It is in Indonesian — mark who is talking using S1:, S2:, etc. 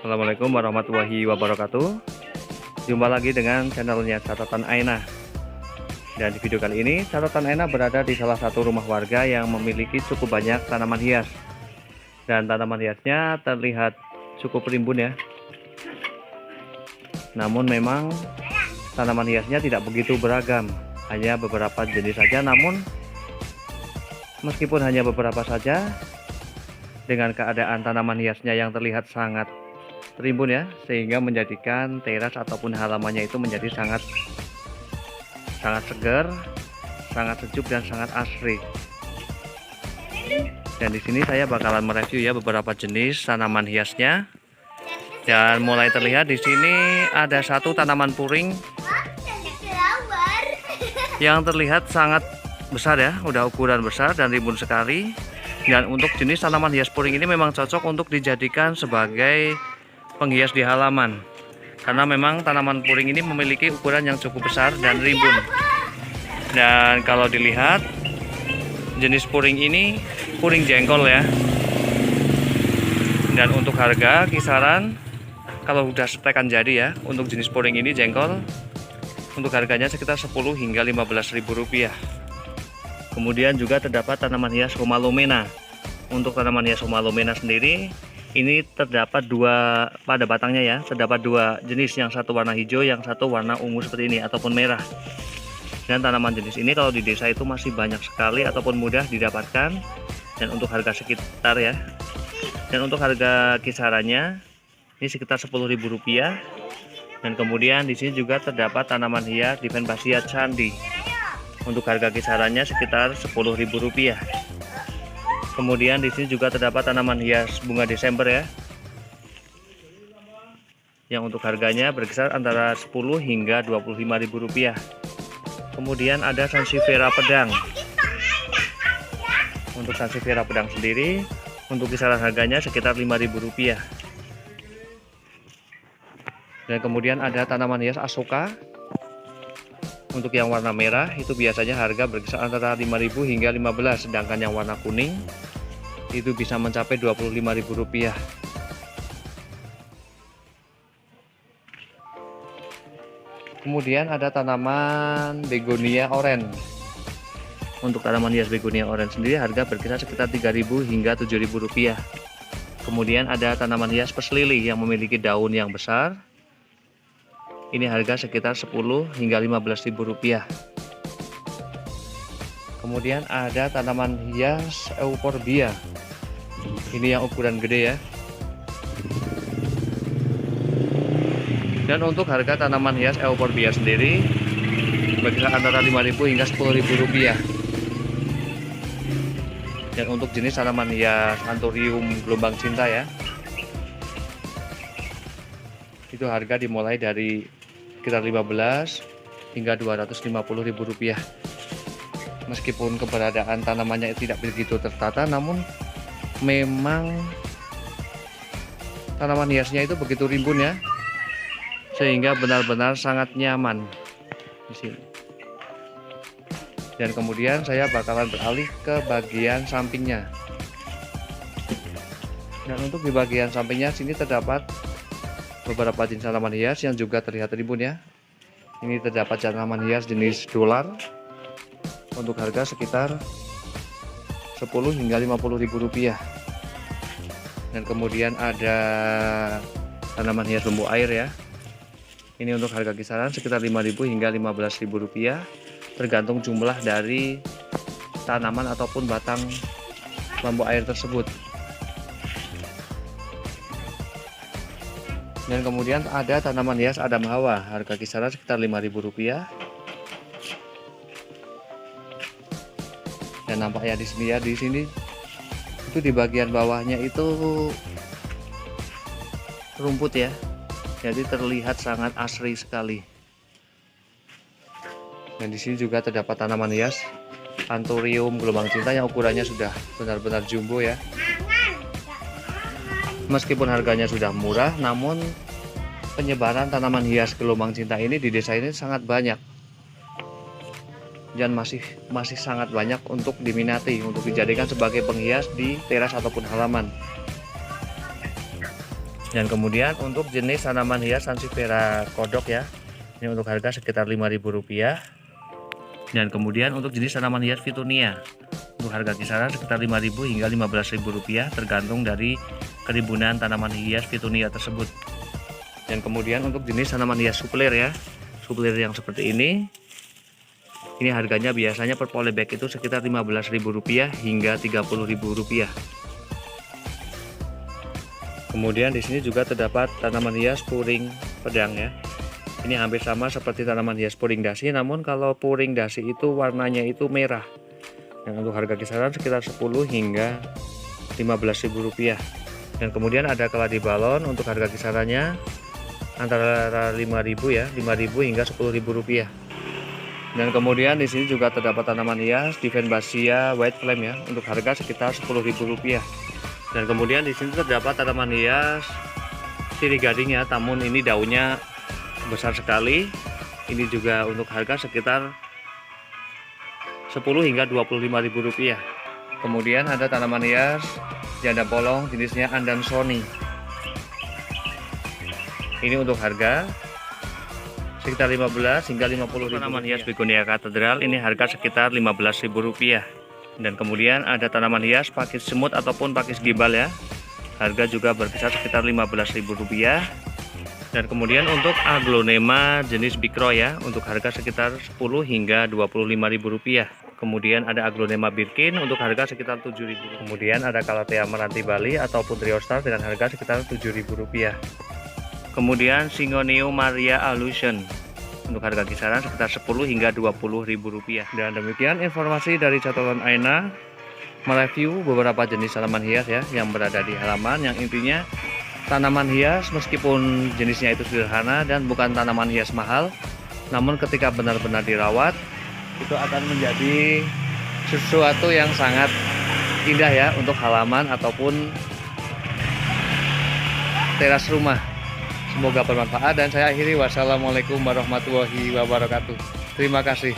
S1: Assalamualaikum warahmatullahi wabarakatuh. Jumpa lagi dengan channelnya Catatan Aina. Dan di video kali ini Catatan Aina berada di salah satu rumah warga yang memiliki cukup banyak tanaman hias. Dan tanaman hiasnya terlihat cukup rimbun ya. Namun memang tanaman hiasnya tidak begitu beragam, hanya beberapa jenis saja. Namun meskipun hanya beberapa saja, dengan keadaan tanaman hiasnya yang terlihat sangat rimbun ya, sehingga menjadikan teras ataupun halamannya itu menjadi sangat segar, sangat sejuk dan sangat asri. Dan di sini saya bakalan mereview ya beberapa jenis tanaman hiasnya. Dan mulai terlihat di sini ada satu tanaman puring yang terlihat sangat besar ya, udah ukuran besar dan rimbun sekali. Dan untuk jenis tanaman hias puring ini memang cocok untuk dijadikan sebagai penghias di halaman, karena memang tanaman puring ini memiliki ukuran yang cukup besar dan rimbun. Dan kalau dilihat jenis puring ini puring jengkol ya. Dan untuk harga kisaran, kalau udah setekan jadi ya, untuk jenis puring ini jengkol, untuk harganya sekitar 10 hingga 15.000 rupiah. Kemudian juga terdapat tanaman hias Homalomena. Untuk tanaman hias Homalomena sendiri, ini terdapat dua pada batangnya ya, terdapat dua jenis, yang satu warna hijau, yang satu warna ungu seperti ini ataupun merah. Dan tanaman jenis ini kalau di desa itu masih banyak sekali ataupun mudah didapatkan. Dan untuk harga sekitar ya, dan untuk harga kisarannya ini sekitar 10.000 rupiah. Dan kemudian di sini juga terdapat tanaman hias Divenbasia candi. Untuk harga kisarannya sekitar 10.000 rupiah. Kemudian di sini juga terdapat tanaman hias bunga Desember ya, yang untuk harganya berkisar antara 10 hingga 25.000 rupiah. Kemudian ada Sansevieria pedang. Untuk Sansevieria pedang sendiri, untuk kisaran harganya sekitar 5.000 rupiah. Dan kemudian ada tanaman hias Asoka. Untuk yang warna merah itu biasanya harga berkisar antara 5.000 hingga 15.000, sedangkan yang warna kuning itu bisa mencapai 25.000 rupiah. Kemudian ada tanaman Begonia orange. Untuk tanaman hias Begonia orange sendiri harga berkisar sekitar 3.000 hingga 7.000 rupiah. Kemudian ada tanaman hias pers lili yang memiliki daun yang besar. Ini harga sekitar 10 hingga 15.000 rupiah. Kemudian ada tanaman hias Euphorbia. Ini yang ukuran gede ya. Dan untuk harga tanaman hias Euphorbia sendiri berkisar antara 5.000 hingga 10.000 rupiah. Dan untuk jenis tanaman hias Anthurium gelombang cinta ya, itu harga dimulai dari sekitar 15 hingga 250.000 rupiah. Meskipun keberadaan tanamannya tidak begitu tertata, namun memang tanaman hiasnya itu begitu rimbun ya, sehingga benar-benar sangat nyaman di sini. Dan kemudian saya bakalan beralih ke bagian sampingnya. Dan untuk di bagian sampingnya sini terdapat beberapa jenis tanaman hias yang juga terlihat rimbun ya. Ini terdapat tanaman hias jenis dolar. Untuk harga sekitar 10 hingga 50.000 rupiah. Dan kemudian ada tanaman hias lembu air ya. Ini untuk harga kisaran sekitar 5.000 hingga 15.000 rupiah, tergantung jumlah dari tanaman ataupun batang lembu air tersebut. Dan kemudian ada tanaman hias Adam Hawa, harga kisaran sekitar 5.000 rupiah. Dan nampaknya di sini ya, di sini itu di bagian bawahnya itu rumput ya, jadi terlihat sangat asri sekali. Dan di sini juga terdapat tanaman hias Anthurium gelombang cinta yang ukurannya sudah benar-benar jumbo ya. Meskipun harganya sudah murah, namun penyebaran tanaman hias gelombang cinta ini di desa ini sangat banyak. Dan masih sangat banyak untuk diminati, untuk dijadikan sebagai penghias di teras ataupun halaman. Dan kemudian untuk jenis tanaman hias Sansevieria kodok ya, ini untuk harga sekitar Rp5.000. Dan kemudian untuk jenis tanaman hias Petunia, untuk harga kisaran sekitar Rp5.000 hingga Rp15.000 tergantung dari kerimbunan tanaman hias Petunia tersebut. Dan kemudian untuk jenis tanaman hias suplir ya, suplir yang seperti ini harganya biasanya per polybag itu sekitar Rp15.000 hingga Rp30.000. Kemudian di sini juga terdapat tanaman hias puring pedang ya. Ini hampir sama seperti tanaman hias puring dasi, namun kalau puring dasi itu warnanya itu merah. Dan untuk harga kisaran sekitar 10 hingga Rp15.000. Dan kemudian ada keladi balon, untuk harga kisarannya antara Rp5.000 ya, Rp5.000 hingga Rp10.000. Dan kemudian di sini juga terdapat tanaman hias Divenbasia white flame ya, untuk harga sekitar Rp10.000. Dan kemudian di sini terdapat tanaman hias sirih gading ya, namun ini daunnya besar sekali. Ini juga untuk harga sekitar 10 hingga Rp25.000. Kemudian ada tanaman hias janda bolong jenisnya Andansoni. Ini untuk harga sekitar 15 hingga Rp50.000. Tanaman hias begonia katedral ini harga sekitar Rp15.000. Dan kemudian ada tanaman hias pakis semut ataupun pakis gimbal ya, harga juga berkisar sekitar Rp15.000. Dan kemudian untuk aglonema jenis bikro ya, untuk harga sekitar 10 hingga Rp25.000. Kemudian ada aglonema birkin untuk harga sekitar Rp7.000. Kemudian ada calathea meranti Bali ataupun triostar dengan harga sekitar Rp7.000. Kemudian Syngonium Maria Allusion untuk harga kisaran sekitar 10 hingga Rp20.000. Dan demikian informasi dari catatan Aina mereview beberapa jenis tanaman hias ya yang berada di halaman, yang intinya tanaman hias meskipun jenisnya itu sederhana dan bukan tanaman hias mahal, namun ketika benar-benar dirawat itu akan menjadi sesuatu yang sangat indah ya untuk halaman ataupun teras rumah. Semoga bermanfaat dan saya akhiri. Wassalamualaikum warahmatullahi wabarakatuh. Terima kasih.